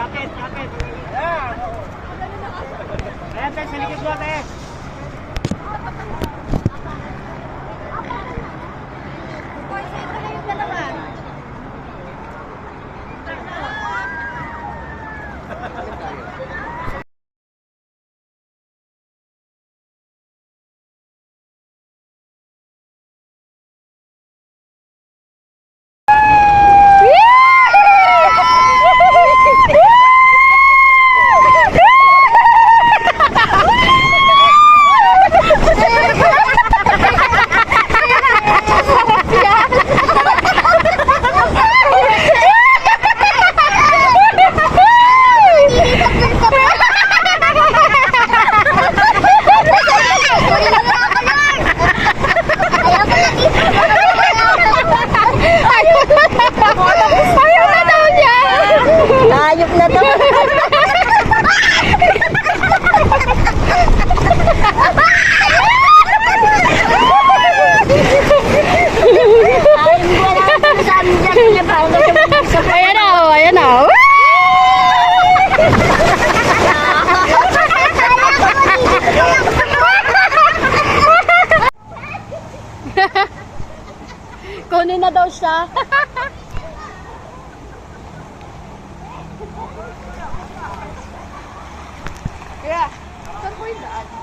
kapit. Ayan. Ayan, sa likod mo, te. Ayok na to. Ayan na, ayan na. Kunin na daw siya. Kaya, saan po yung daan?